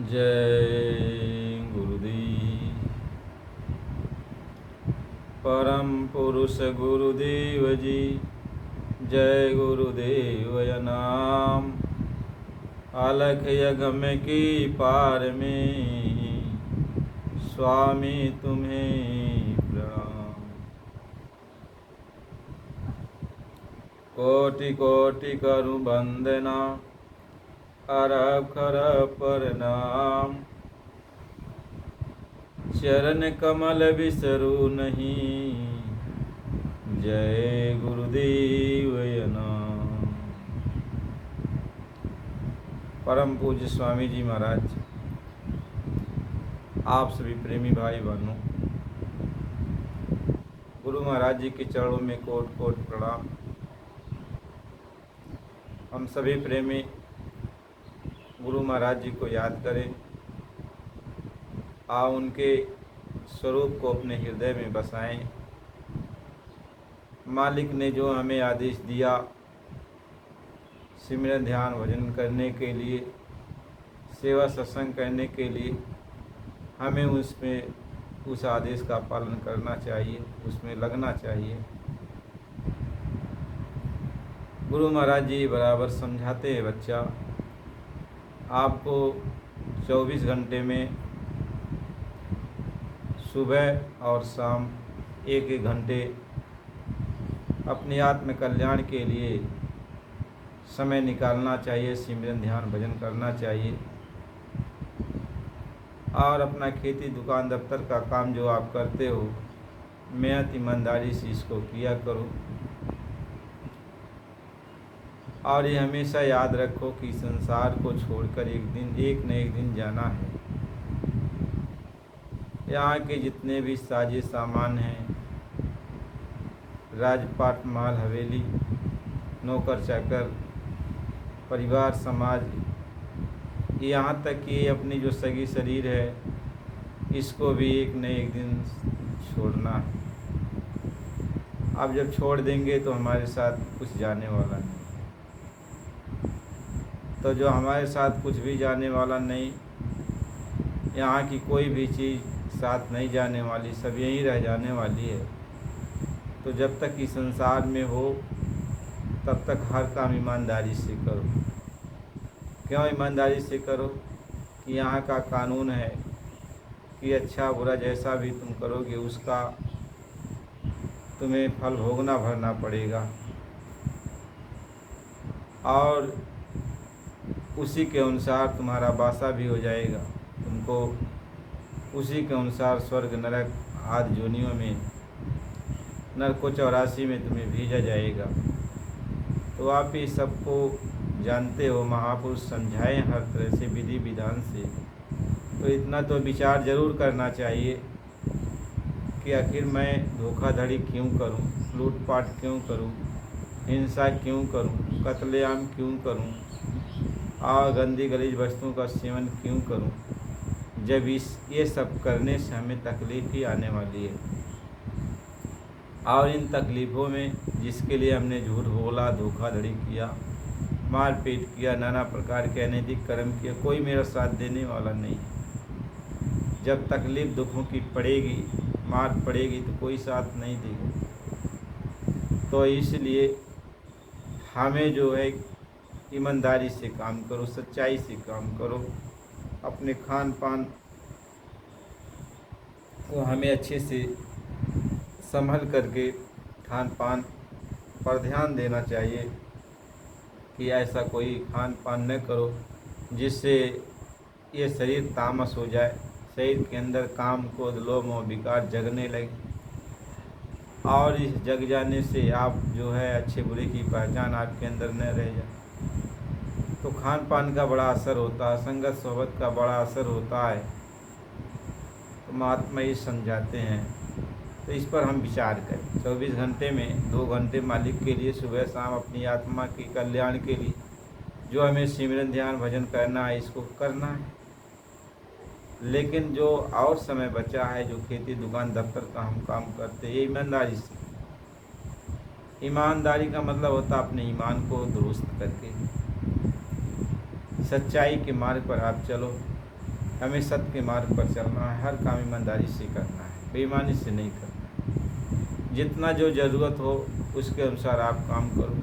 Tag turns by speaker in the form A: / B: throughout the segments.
A: जय गुरुदेव। परम पुरुष गुरुदेव जी, जय गुरुदेव नाम। अलख यगम की पार में स्वामी तुम्हें प्रणाम। कोटि कोटि करु वंदना, अरब खरब प्रणाम। चरण कमल बिसरू नहीं, जय गुरुदेव नाम। परम पूज्य स्वामी जी महाराज, आप सभी प्रेमी भाई बहनों, गुरु महाराज जी के चरणों में कोट कोट प्रणाम। हम सभी प्रेमी गुरु महाराज जी को याद करें, उनके स्वरूप को अपने हृदय में बसाएं। मालिक ने जो हमें आदेश दिया सिमरन ध्यान भजन करने के लिए, सेवा सत्संग करने के लिए, हमें उस आदेश का पालन करना चाहिए, उसमें लगना चाहिए। गुरु महाराज जी बराबर समझाते हैं, बच्चा आपको 24 घंटे में सुबह और शाम एक एक घंटे अपने आत्म कल्याण के लिए समय निकालना चाहिए, सिमरन ध्यान भजन करना चाहिए। और अपना खेती दुकान दफ्तर का काम जो आप करते हो, मेहनत ईमानदारी से इसको किया करो। और ये हमेशा याद रखो कि संसार को छोड़कर एक न एक दिन जाना है। यहाँ के जितने भी साजे सामान हैं, राजपाट महल हवेली, नौकर चाकर, परिवार समाज, यहाँ तक कि अपनी जो सगी शरीर है, इसको भी एक न एक दिन छोड़ना है। अब जब छोड़ देंगे तो हमारे साथ कुछ जाने वाला नहीं। तो जो हमारे साथ कुछ भी जाने वाला नहीं, यहाँ की कोई भी चीज़ साथ नहीं जाने वाली, सब यहीं रह जाने वाली है। तो जब तक इस संसार में हो तब तक हर काम ईमानदारी से करो। क्यों ईमानदारी से करो? कि यहाँ का कानून है कि अच्छा बुरा जैसा भी तुम करोगे उसका तुम्हें फल भोगना भरना पड़ेगा। और उसी के अनुसार तुम्हारा वासा भी हो जाएगा। तुमको उसी के अनुसार स्वर्ग नरक आदि जोनियों में, नरको 84 में तुम्हें भेजा जाएगा। तो आप ही सबको जानते हो, महापुरुष समझाएं हर तरह से, विधि विधान से। तो इतना तो विचार जरूर करना चाहिए कि आखिर मैं धोखाधड़ी क्यों करूं, लूटपाट क्यों करूं, हिंसा क्यों करूं, कत्लेआम क्यों करूं, और गंदी गलीज वस्तुओं का सेवन क्यों करूं, जब ये सब करने से हमें तकलीफ़ ही आने वाली है। और इन तकलीफ़ों में जिसके लिए हमने झूठ बोला, धोखाधड़ी किया, मारपीट किया, नाना प्रकार के अनैतिक कर्म किए, कोई मेरा साथ देने वाला नहीं। जब तकलीफ़ दुखों की पड़ेगी, मार पड़ेगी, तो कोई साथ नहीं देगा। तो इसलिए हमें जो है ईमानदारी से काम करो, सच्चाई से काम करो। अपने खान पान को हमें अच्छे से संभल करके खान पान पर ध्यान देना चाहिए कि ऐसा कोई खान पान न करो जिससे ये शरीर तामस हो जाए, शरीर के अंदर काम क्रोध लोभ मोह विकार जगने लगे। और इस जग जाने से आप जो है अच्छे बुरे की पहचान आपके अंदर न रह जाए। तो खान पान का बड़ा असर होता है, संगत सोहबत का बड़ा असर होता है। तो महात्मा ये समझाते हैं। तो इस पर हम विचार करें। 24 घंटे में 2 घंटे मालिक के लिए सुबह शाम अपनी आत्मा के कल्याण के लिए जो हमें सिमरन ध्यान भजन करना है, इसको करना है। लेकिन जो और समय बचा है, जो खेती दुकान दफ्तर का हम काम करते हैं, ये ईमानदारी से। ईमानदारी का मतलब होता है अपने ईमान को दुरुस्त करके सच्चाई के मार्ग पर आप चलो। हमें सत्य के मार्ग पर चलना है, हर काम ईमानदारी से करना है, बेईमानी से नहीं करना। जितना जो ज़रूरत हो उसके अनुसार आप काम करो।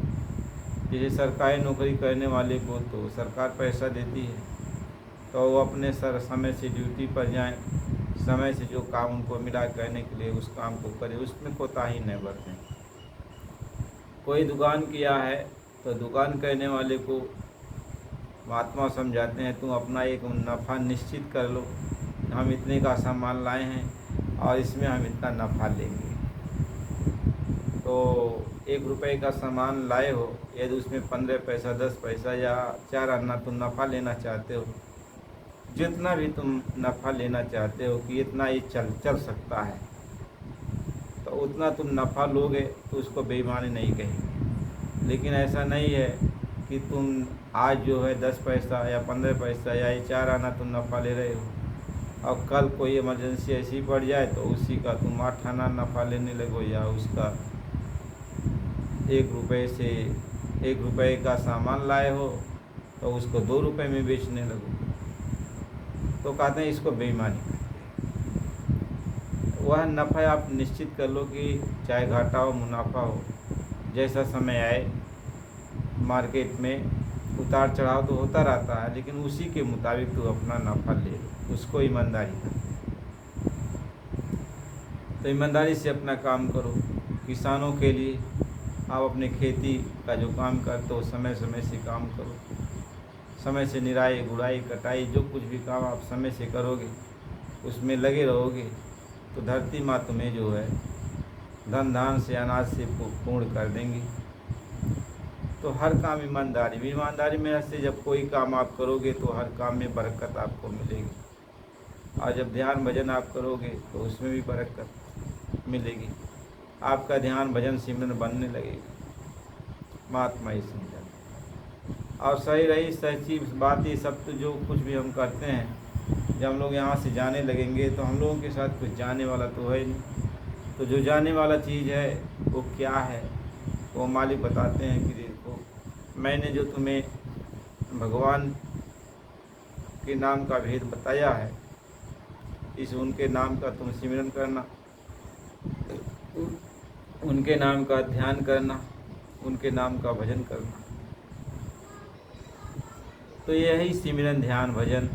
A: जैसे सरकारी नौकरी करने वाले को तो सरकार पैसा देती है, तो वो अपने समय से ड्यूटी पर जाएं, समय से जो काम उनको मिला करने के लिए उस काम को करें, उसमें कोताही न बरतें। कोई दुकान किया है तो दुकान करने वाले को महात्मा समझाते हैं, तुम अपना एक नफ़ा निश्चित कर लो, हम इतने का सामान लाए हैं और इसमें हम इतना नफ़ा लेंगे। तो 1 रुपये का सामान लाए हो, यदि उसमें 15 पैसा, 10 पैसा या 4 आना तुम नफ़ा लेना चाहते हो, जितना भी तुम नफ़ा लेना चाहते हो कि इतना ये चल सकता है, तो उतना तुम नफ़ा लोगे तो उसको बेईमानी नहीं कहेंगे। लेकिन ऐसा नहीं है कि तुम आज जो है 10 पैसा या 15 पैसा या 4 आना तुम नफ़ा ले रहे हो और कल कोई इमरजेंसी ऐसी पड़ जाए तो उसी का तुम 8 आना नफ़ा लेने लगो, या उसका 1 रुपये का सामान लाए हो तो उसको 2 रुपये में बेचने लगो, तो कहते हैं इसको बेईमानी करते हैं। वह नफ़ा आप निश्चित कर लो कि चाहे घाटा हो मुनाफा हो, जैसा समय आए मार्केट में उतार चढ़ाव तो होता रहता है, लेकिन उसी के मुताबिक तो अपना नफ़ा ले लो, उसको ईमानदारी करते हैं। तो ईमानदारी से अपना काम करो। किसानों के लिए आप अपने खेती का जो काम करते हो समय समय से काम करो, समय से निराई गुड़ाई कटाई जो कुछ भी काम आप समय से करोगे, उसमें लगे रहोगे, तो धरती माँ तुम्हें जो है धन धान से अनाज से पूर्ण कर देंगी। तो हर काम ईमानदारी में से जब कोई काम आप करोगे तो हर काम में बरकत आपको मिलेगी, और जब ध्यान भजन आप करोगे तो उसमें भी बरकत मिलेगी। आपका ध्यान भजन सिमरन बनने लगेगा। महात्मा ही समझा। और सही रही सच्ची बात, ये सब तो जो कुछ भी हम करते हैं, जब हम लोग यहाँ से जाने लगेंगे तो हम लोगों के साथ कुछ जाने वाला तो है नहीं। तो जो जाने वाला चीज़ है वो क्या है, वो मालिक बताते हैं कि देखो, मैंने जो तुम्हें भगवान के नाम का भेद बताया है, इस उनके नाम का तुम सिमरन करना, उनके नाम का ध्यान करना, उनके नाम का भजन करना। तो यही सिमरन ध्यान भजन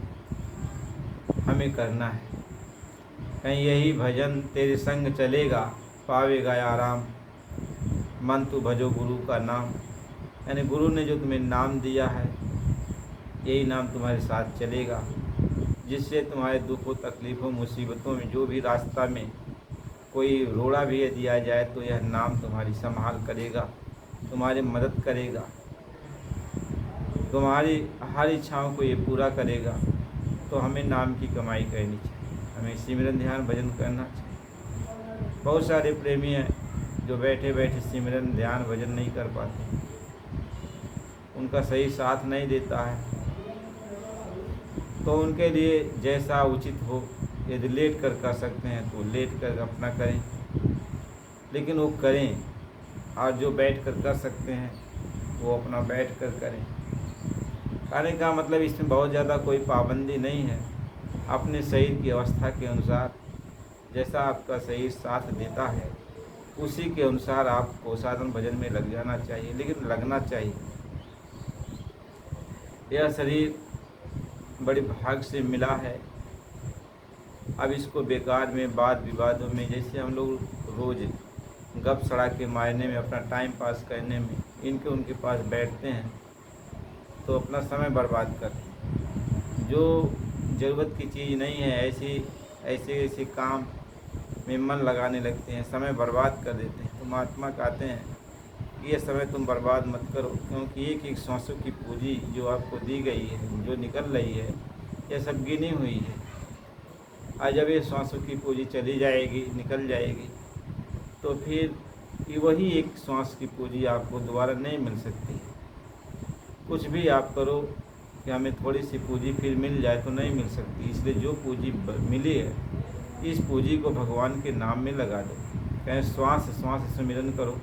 A: हमें करना है। कहीं यही भजन तेरे संग चलेगा, पावेगा आराम, मन तू भजो गुरु का नाम। यानी गुरु ने जो तुम्हें नाम दिया है, यही नाम तुम्हारे साथ चलेगा, जिससे तुम्हारे दुखों तकलीफ़ों मुसीबतों में जो भी रास्ता में कोई रोड़ा भी दिया जाए तो यह नाम तुम्हारी संभाल करेगा, तुम्हारी मदद करेगा, तुम्हारी हर इच्छाओं को ये पूरा करेगा। तो हमें नाम की कमाई करनी चाहिए, हमें सिमरन ध्यान भजन करना चाहिए। बहुत सारे प्रेमी हैं जो बैठे बैठे सिमरन ध्यान भजन नहीं कर पाते, उनका सही साथ नहीं देता है। तो उनके लिए जैसा उचित हो, यदि लेट कर सकते हैं तो लेट कर अपना करें, लेकिन वो करें। और जो बैठ कर सकते हैं वो अपना बैठ कर करें। कहने का मतलब इसमें बहुत ज़्यादा कोई पाबंदी नहीं है। अपने शरीर की अवस्था के अनुसार जैसा आपका शरीर साथ देता है, उसी के अनुसार आपको साधन भजन में लग जाना चाहिए, लेकिन लगना चाहिए। यह शरीर बड़े भाग से मिला है, अब इसको बेकार में वाद विवादों में, जैसे हम लोग रोज़ गप सड़ा के मारने में, अपना टाइम पास करने में इनके उनके पास बैठते हैं तो अपना समय बर्बाद करते हैं। जो ज़रूरत की चीज़ नहीं है, ऐसे काम में मन लगाने लगते हैं, समय बर्बाद कर देते हैं। तो महात्मा कहते हैं कि ये समय तुम बर्बाद मत करो, क्योंकि एक एक सांसों की पूंजी जो आपको दी गई है, जो निकल रही है, यह सब गिनी हुई है। आज जब ये सांसों की पूंजी चली जाएगी, निकल जाएगी, तो फिर वही एक सांस की पूंजी आपको दोबारा नहीं मिल सकती। कुछ भी आप करो कि हमें थोड़ी सी पूंजी फिर मिल जाए, तो नहीं मिल सकती। इसलिए जो पूंजी मिली है, इस पूंजी को भगवान के नाम में लगा दो। कहें श्वास श्वास सिमरन करो,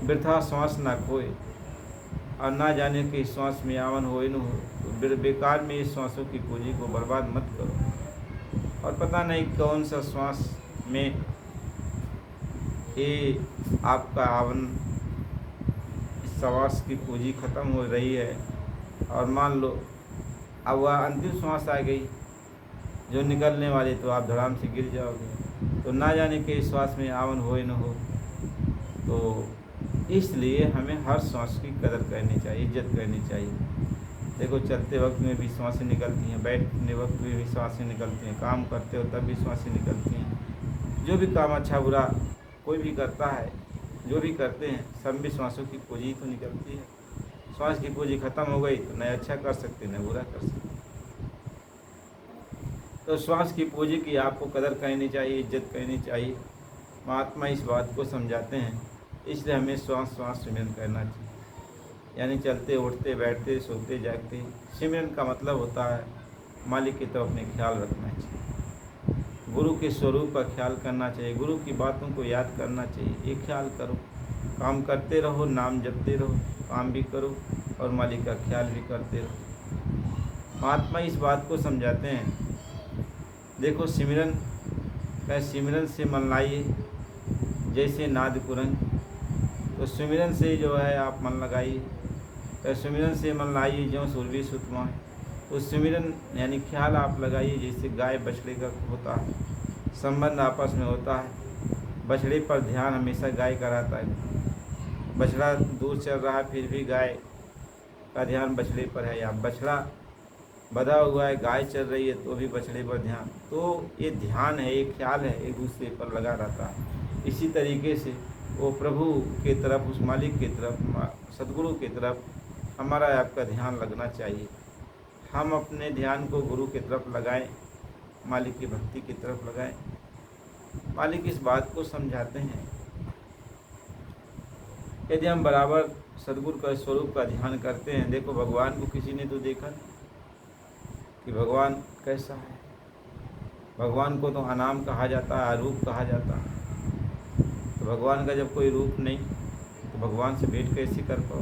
A: वृथा श्वास ना खोए। और ना जाने के श्वास में आवन हो न हो। तो बेकार में इस श्वासों की पूंजी को बर्बाद मत करो। और पता नहीं कौन सा श्वास में ये आपका आवन, इस श्वास की पूंजी ख़त्म हो रही है और मान लो अब वह अंतिम श्वास आ गई जो निकलने वाली, तो आप धड़ाम से गिर जाओगे। तो ना जाने के श्वास में आवन हो न हो। तो इसलिए हमें हर श्वास की कदर करनी चाहिए, इज्जत करनी चाहिए। देखो चलते वक्त में भी श्वासें निकलती हैं, बैठने वक्त में भी श्वासें निकलती हैं, काम करते हो तब भी श्वासें निकलती हैं। जो भी काम अच्छा बुरा कोई भी करता है, जो भी करते हैं, सब भी श्वासों की पूंजी तो निकलती है। श्वास की पूंजी खत्म हो गई तो न अच्छा कर सकते न बुरा कर सकते। तो श्वास की पूंजी की आपको कदर करनी चाहिए, इज्जत करनी चाहिए। महात्मा इस बात को समझाते हैं, इसलिए हमें श्वास श्वास सिमरन करना चाहिए। यानी चलते उठते बैठते सोते जागते सिमरन का मतलब होता है मालिक की तरफ अपने ख्याल रखना चाहिए, गुरु के स्वरूप का ख्याल करना चाहिए, गुरु की बातों को याद करना चाहिए। ये ख्याल करो, काम करते रहो, नाम जपते रहो, काम भी करो और मालिक का ख्याल भी करते रहो। महात्मा इस बात को समझाते हैं, देखो सिमरन सिमरन से मन लाइए जैसे नाद कुरंग। तो सिमरन से जो है आप मन लगाइए, सिमरन से मन लाइए जो सुरभि सुतमा। तो सिमरन यानी ख्याल आप लगाइए जैसे गाय बछड़े का होता है, संबंध आपस में होता है। बछड़े पर ध्यान हमेशा गाय का रहता है। बछड़ा दूर चल रहा है फिर भी गाय का ध्यान बछड़े पर है, या बछड़ा बधा हुआ है गाय चल रही है तो भी बछड़े पर ध्यान। तो ये ध्यान है, ये ख्याल है, एक दूसरे पर लगा रहता है। इसी तरीके से वो प्रभु के तरफ, उस मालिक की तरफ, सद्गुरु की तरफ हमारा आपका ध्यान लगना चाहिए। हम अपने ध्यान को गुरु की तरफ लगाएं, मालिक की भक्ति की तरफ लगाएं। मालिक इस बात को समझाते हैं, यदि हम बराबर सद्गुरु का स्वरूप का ध्यान करते हैं। देखो भगवान को किसी ने तो देखा कि भगवान कैसा है। भगवान को तो अनाम कहा जाता है, अरूप कहा जाता है। तो भगवान का जब कोई रूप नहीं तो भगवान से भेंट कैसे कर पाओ।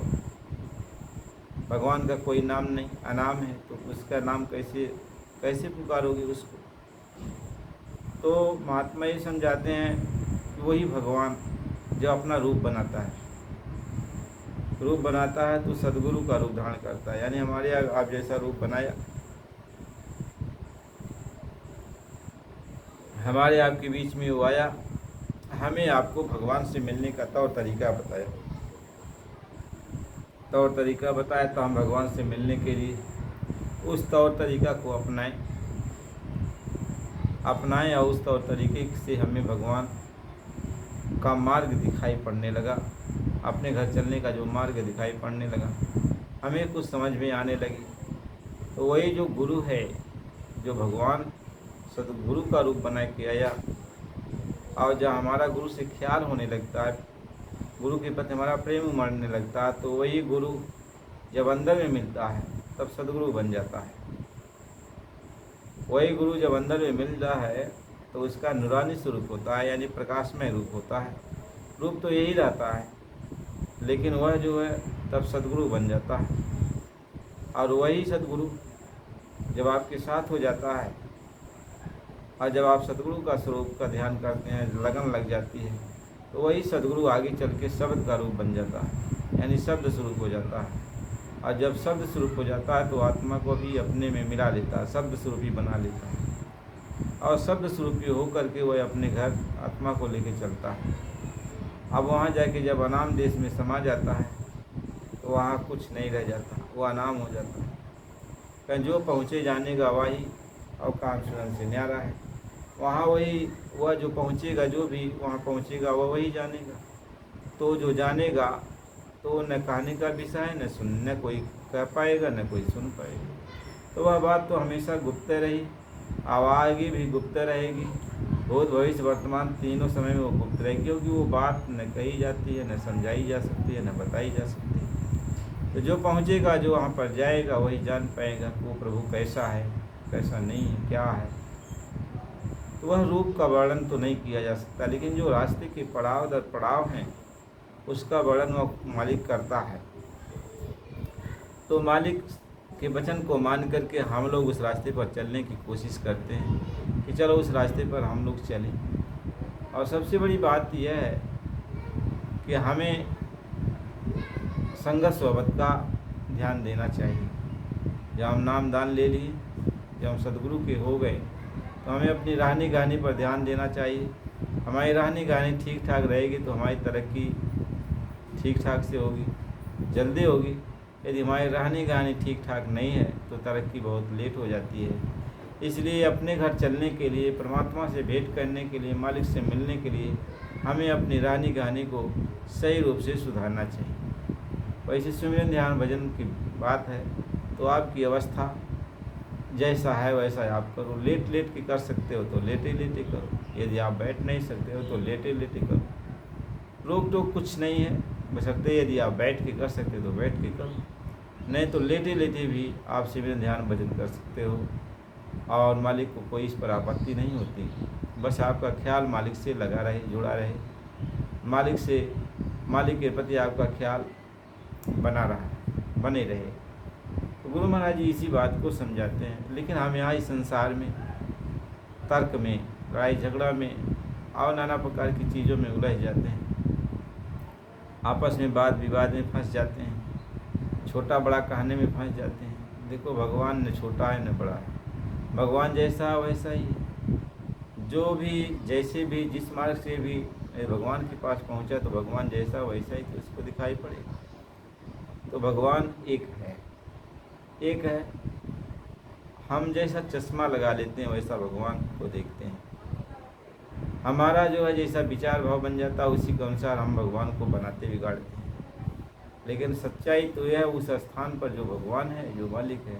A: भगवान का कोई नाम नहीं, अनाम है, तो उसका नाम कैसे पुकारोगे उसको। तो महात्मा ये समझाते हैं कि वही भगवान जो अपना रूप बनाता है, रूप बनाता है तो सद्गुरु का रूप धारण करता है। यानी हमारे आप जैसा रूप बनाया, हमारे आपके बीच में वो आया, हमें आपको भगवान से मिलने का तौर तरीका बताया, तौर तरीका बताया। तो हम भगवान से मिलने के लिए उस तौर तरीका को अपनाएं और उस तौर तरीके से हमें भगवान का मार्ग दिखाई पड़ने लगा। अपने घर चलने का जो मार्ग दिखाई पड़ने लगा, हमें कुछ समझ में आने लगी। तो वही जो गुरु है, जो भगवान सदगुरु का रूप बना के आया, और जब हमारा गुरु से ख्याल होने लगता है, गुरु के प्रति हमारा प्रेम उमड़ने लगता है, तो वही गुरु जब अंदर में मिलता है तब सदगुरु बन जाता है। वही गुरु जब अंदर में मिलता है तो उसका नूरानी स्वरूप होता है, यानी प्रकाशमय रूप होता है। रूप तो यही रहता है, लेकिन वह जो है तब सदगुरु बन जाता है। और वही सदगुरु जब आपके साथ हो जाता है और जब आप सदगुरु का स्वरूप का ध्यान करते हैं, लगन लग जाती है, तो वही सदगुरु आगे चल के शब्द का रूप बन जाता है, यानी शब्द स्वरूप हो जाता है। और जब शब्द स्वरूप हो जाता है तो आत्मा को भी अपने में मिला लेता है, शब्द स्वरूपी बना लेता है। और शब्द स्वरूपी होकर के वह अपने घर आत्मा को लेके चलता है। अब वहाँ जाके जब अनाम देश में समा जाता है तो वहाँ कुछ नहीं रह जाता, वो अनाम हो जाता है। कहीं जो पहुँचे जानेगा वही, और काम सुनन से न्यारा है। वहाँ वही, वह जो पहुँचेगा, जो भी वहाँ पहुँचेगा वह वही जानेगा। तो जो जानेगा तो न कहने का विषय है, न सुनने कोई कह पाएगा, न कोई सुन पाएगा। तो वह बात तो हमेशा गुप्त रही, आगे भी गुप्त रहेगी, भूत भविष्य वर्तमान तीनों समय में वो गुप्त रहेगी, क्योंकि वो बात न कही जाती है, न समझाई जा सकती है, न बताई जा सकती है। तो जो पहुँचेगा, जो वहाँ पर जाएगा, वही जान पाएगा कि वो प्रभु कैसा है, कैसा नहीं है, क्या है। तो वह रूप का वर्णन तो नहीं किया जा सकता, लेकिन जो रास्ते के पड़ाव दर पड़ाव हैं उसका वर्णन वह मालिक करता है। तो मालिक के वचन को मान करके हम लोग उस रास्ते पर चलने की कोशिश करते हैं कि चलो उस रास्ते पर हम लोग चलें। और सबसे बड़ी बात यह है कि हमें संगत सोबत का ध्यान देना चाहिए। जब हम नाम दान ले लिए, जब हम सदगुरु के हो गए, तो हमें अपनी रहनी गहनी पर ध्यान देना चाहिए। हमारी रहनी गहनी ठीक ठाक रहेगी तो हमारी तरक्की ठीक ठाक से होगी, जल्दी होगी। यदि हमारी रहनी गहनी ठीक ठाक नहीं है तो तरक्की बहुत लेट हो जाती है। इसलिए अपने घर चलने के लिए, परमात्मा से भेंट करने के लिए, मालिक से मिलने के लिए हमें अपनी रहनी गहनी को सही रूप से सुधारना चाहिए। वैसे सुमिरन ध्यान भजन की बात है तो आपकी अवस्था जैसा है वैसा आप करो। लेट लेट के कर सकते हो तो लेटे लेटे करो, यदि आप बैठ नहीं सकते हो तो लेटे लेटे करो। रोक टोक कुछ नहीं है, बशर्ते यदि आप बैठ के कर सकते हो तो बैठ के करो, नहीं तो लेटे लेटे भी आप सुमिरन ध्यान भजन कर सकते हो। और मालिक को कोई इस पर आपत्ति नहीं होती। बस आपका ख्याल मालिक से लगा रहे, जुड़ा रहे, मालिक के प्रति आपका ख्याल बने रहे। तो गुरु महाराज जी इसी बात को समझाते हैं। लेकिन हम यहाँ इस संसार में तर्क में, लड़ाई झगड़ा में और नाना प्रकार की चीज़ों में उलझ जाते हैं, आपस में वाद विवाद में फंस जाते हैं, छोटा बड़ा कहने में फंस जाते हैं। देखो, भगवान न छोटा है न बड़ा है, भगवान जैसा है वैसा ही है। जो भी जैसे भी जिस मार्ग से भी भगवान के पास पहुंचा तो भगवान जैसा वैसा ही तो उसको दिखाई पड़ेगा। तो भगवान एक है। हम जैसा चश्मा लगा लेते हैं वैसा भगवान को देखते हैं। हमारा जो है जैसा विचार भाव बन जाता है उसी के अनुसार हम भगवान को बनाते बिगाड़ते हैं। लेकिन सच्चाई तो यह है, उस स्थान पर जो भगवान है, जो मालिक है,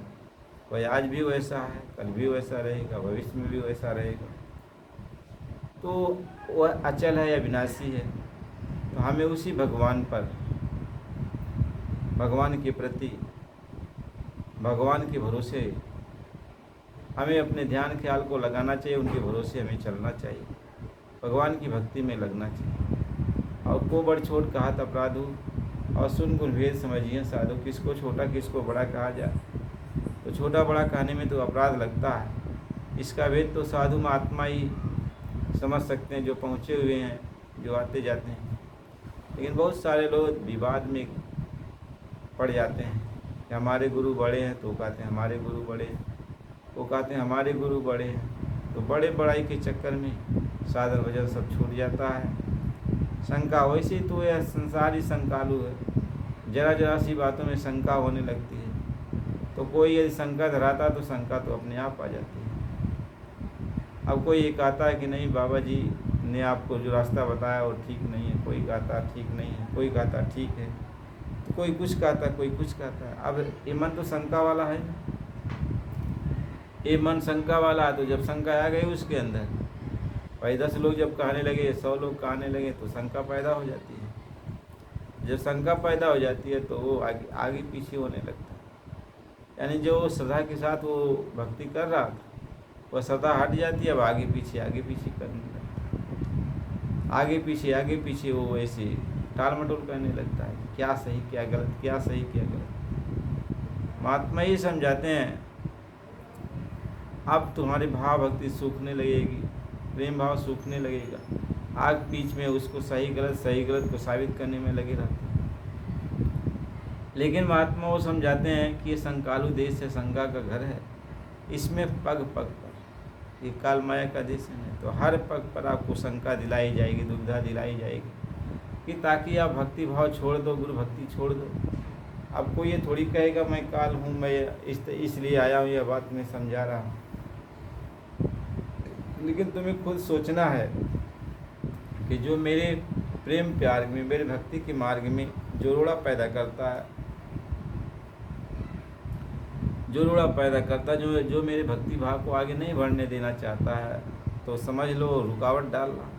A: वह आज भी वैसा है, कल भी वैसा रहेगा, भविष्य में भी वैसा रहेगा। तो वह अचल है या विनाशी है। तो हमें उसी भगवान पर, भगवान के प्रति, भगवान के भरोसे हमें अपने ध्यान ख्याल को लगाना चाहिए, उनके भरोसे हमें चलना चाहिए, भगवान की भक्ति में लगना चाहिए। और को बड़ छोट कहत अपराधु और सुन गुण भेद समझिए साधु। किसको छोटा किसको बड़ा कहा जाए, तो छोटा बड़ा कहने में तो अपराध लगता है। इसका भेद तो साधु महात्मा ही समझ सकते हैं, जो पहुँचे हुए हैं, जो आते जाते हैं। लेकिन बहुत सारे लोग विवाद में पड़ जाते हैं कि हमारे गुरु बड़े हैं, तो कहते हैं हमारे गुरु बड़े हैं, वो कहते हैं हमारे गुरु बड़े हैं। तो बड़े बड़ाई के चक्कर में साधन भजन सब छूट जाता है। शंका वैसे तो यह संसार ही शंकालु है, जरा जरा सी बातों में शंका होने लगती है। तो कोई यदि शंका धराता तो शंका तो अपने आप आ जाती है। अब कोई ये कहता है कि नहीं बाबा जी ने आपको जो रास्ता बताया वो ठीक नहीं है, कोई कहता ठीक नहीं है, कोई कहता ठीक है, तो कोई कुछ कहता कोई कुछ कहता है। अब ये मन तो शंका वाला है ना, ये मन शंका वाला है। तो जब शंका आ गई उसके अंदर, भाई 10 लोग जब कहने लगे, 100 लोग कहने लगे, तो शंका पैदा हो जाती है। जब शंका पैदा हो जाती है तो वो आगे पीछे होने लगता है। यानी जो श्रद्धा के साथ वो भक्ति कर रहा था वह श्रद्धा हट जाती है, अब आगे पीछे करने लगता है। आगे पीछे वो ऐसे टाल मटोल करने लगता है, क्या सही क्या गलत, क्या सही क्या गलत। महात्मा ये समझाते हैं, अब तुम्हारी भाव भक्ति सूखने लगेगी, प्रेम भाव सूखने लगेगा, आग बीच में उसको सही गलत को साबित करने में लगे रहते हैं। लेकिन महात्मा वो समझाते हैं कि ये संकालु देश है, शंका का घर है, इसमें पग पग पर, ये काल माया का देश है, तो हर पग पर आपको शंका दिलाई जाएगी, दुविधा दिलाई जाएगी कि ताकि आप भक्ति भाव छोड़ दो, गुरु भक्ति छोड़ दो। अब कोई ये थोड़ी कहेगा मैं काल हूँ, मैं इसलिए आया हूँ, यह बात मैं समझा रहा हूँ। लेकिन तुम्हें खुद सोचना है कि जो मेरे प्रेम प्यार में, मेरे भक्ति के मार्ग में जो रोड़ा पैदा करता है, जो मेरे भक्ति भाव को आगे नहीं बढ़ने देना चाहता है, तो समझ लो रुकावट डालना।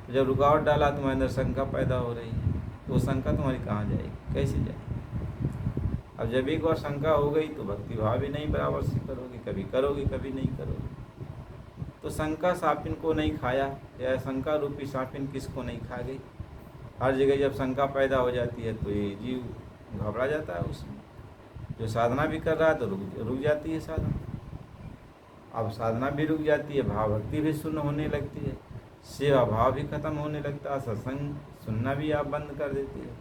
A: तो जब रुकावट डाला तुम्हारे अंदर शंका पैदा हो रही है, तो शंका तुम्हारी कहाँ जाएगी, कैसे जाएगी। अब जब एक बार शंका हो गई तो भक्ति भाव भी नहीं बराबर से करोगे, कभी करोगे कभी नहीं करोगे। तो शंका सापिन को नहीं खाया, या शंका रूपी सापिन किसको नहीं खा गई। हर जगह जब शंका पैदा हो जाती है तो ये जीव घबरा जाता है उसमें। जो साधना भी कर रहा है तो रुक जाती है साधना। अब साधना भी रुक जाती है, भाव भक्ति भी शून्य होने लगती है, सेवा भाव भी खत्म होने लगता है, सत्संग सुनना भी आप बंद कर देती है,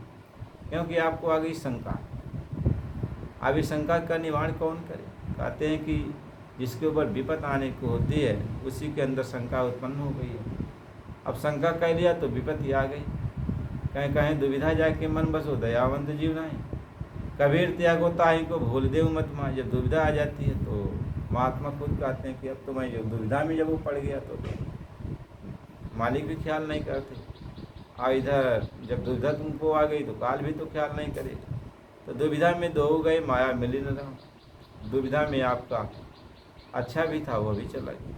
A: क्योंकि आपको आ गई शंका। अब इस शंका का निवारण कौन करे? कहते हैं कि जिसके ऊपर विपत आने को होती है उसी के अंदर शंका उत्पन्न हो गई है। अब शंका कर लिया तो विपत्ति आ गई। कहीं कहीं दुविधा जाके मन बसो दयावंत जीव नहीं, कबीर त्यागो ताहि को भूल देव मत माँ। जब दुविधा आ जाती है तो महात्मा खुद कहते हैं कि अब तो मैं जो दुविधा में जब वो पड़ गया तो मालिक भी ख्याल नहीं करते। और इधर जब दुविधा तुमको आ गई तो काल भी तो ख्याल नहीं करेगा। तो दुविधा में दो गए, माया मिली न रहा। दुविधा में आपका अच्छा भी था वह भी चला गया,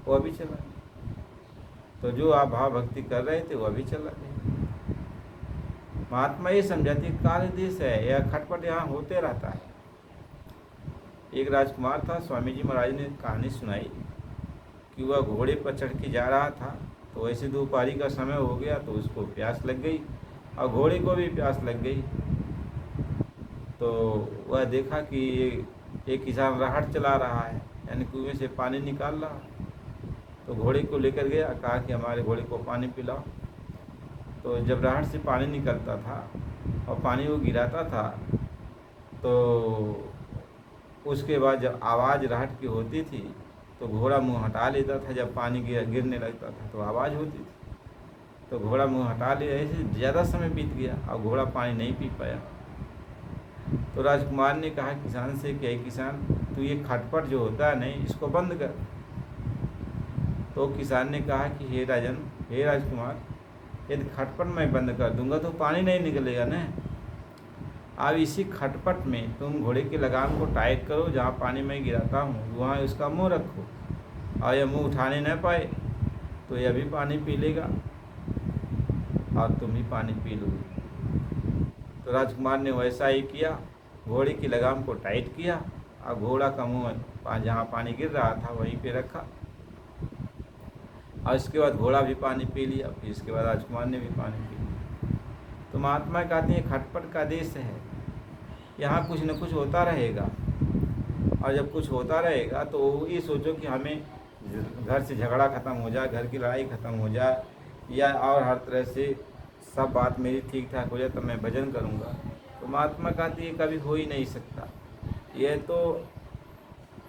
A: वह भी चला गया। तो जो आप भाव भक्ति कर रहे थे वह भी चला गया। महात्मा ये समझाती काल देश है, यह खटपट यहाँ होते रहता है। एक राजकुमार था, स्वामी जी महाराज ने कहानी सुनाई कि वह घोड़े पर चढ़ के जा रहा था, तो ऐसे दोपहरी का समय हो गया तो उसको प्यास लग गई और घोड़े को भी प्यास लग गई। तो वह देखा कि एक किसान राहट चला रहा है, यानी कुएं से पानी निकाल रहा। तो घोड़े को लेकर गया, कहा कि हमारे घोड़े को पानी पिलाओ। तो जब राहट से पानी निकलता था और पानी वो गिराता था तो उसके बाद जब आवाज़ राहट की होती थी तो घोड़ा मुंह हटा लेता था। जब पानी गिरने लगता था तो आवाज़ होती थी, तो घोड़ा मुंह हटा लिया। ऐसे ज़्यादा समय बीत गया और घोड़ा पानी नहीं पी पाया। तो राजकुमार ने कहा किसान से कि किसान तू ये खटपट जो होता है नहीं इसको बंद कर। तो किसान ने कहा कि हे राजन, हे राजकुमार, यदि खटपट मैं बंद कर दूंगा तो पानी नहीं निकलेगा ना। अब इसी खटपट में तुम घोड़े की लगाम को टाइट करो, जहाँ पानी मैं गिराता हूँ वहाँ उसका मुंह रखो और यह मुंह उठाने न पाए तो यह भी पानी पी लेगा और तुम भी पानी पी लोगे। तो राजकुमार ने वैसा ही किया, घोड़े की लगाम को टाइट किया और घोड़ा का मुँह जहाँ पानी गिर रहा था वहीं पे रखा और इसके बाद घोड़ा भी पानी पी लिया। फिर इसके बाद राजकुमार ने भी पानी पी लिया। तो महात्मा कहते हैं खटपट का देश है, यहाँ कुछ न कुछ होता रहेगा और जब कुछ होता रहेगा तो ये सोचो कि हमें घर से झगड़ा ख़त्म हो जाए, घर की लड़ाई ख़त्म हो जाए या और हर तरह से सब बात मेरी ठीक ठाक हो जाए तो मैं भजन करूँगा। तो महात्मा कहती है कभी हो ही नहीं सकता, यह तो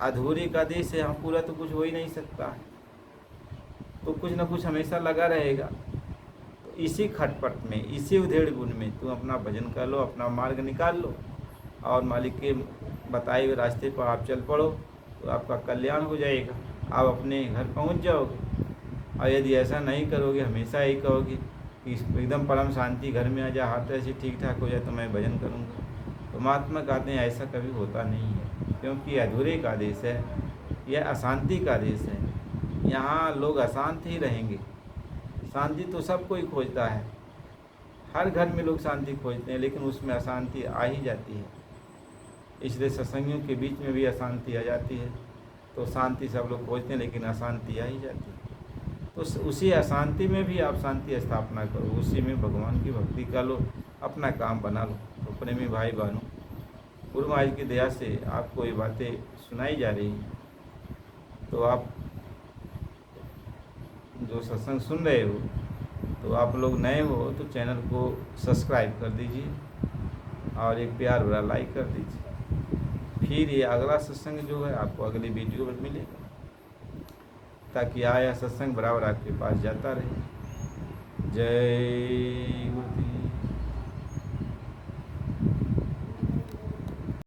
A: अधूरी का देश है, यहाँ पूरा तो कुछ हो ही नहीं सकता है। तो कुछ न कुछ हमेशा लगा रहेगा। तो इसी खटपट में, इसी उधेड़ बुन में तुम अपना भजन कर लो, अपना मार्ग निकाल लो और मालिक के बताए हुए रास्ते पर आप चल पड़ो तो आपका कल्याण हो जाएगा, आप अपने घर पहुंच जाओगे। और यदि ऐसा नहीं करोगे, हमेशा ही कहोगे कि एकदम परम शांति घर में आ जाए, हर तरह से ठीक ठाक हो जाए तो मैं भजन करूँगा, तो महात्मा कहते हैं ऐसा कभी होता नहीं है, क्योंकि अधूरे का देश है, यह अशांति का देश है। यहाँ लोग अशांत ही रहेंगे। शांति तो सब कोई खोजता है, हर घर में लोग शांति खोजते हैं, लेकिन उसमें अशांति आ ही जाती है। इसलिए सत्संगियों के बीच में भी अशांति आ जाती है। तो शांति सब लोग खोजते हैं लेकिन अशांति आ ही जाती है। तो उसी अशांति में भी आप शांति स्थापना करो, उसी में भगवान की भक्ति कर लो, अपना काम बना लो। तो प्रेमी भाई बहनों, गुरु महाराज की दया से आपको ये बातें सुनाई जा रही हैं। तो आप जो सत्संग सुन रहे हो, तो आप लोग नए हो तो चैनल को सब्सक्राइब कर दीजिए और एक प्यार भरा लाइक कर दीजिए। फिर ये अगला सत्संग जो है आपको अगली वीडियो में मिलेगा, ताकि आया सत्संग बराबर आपके पास जाता रहे। जय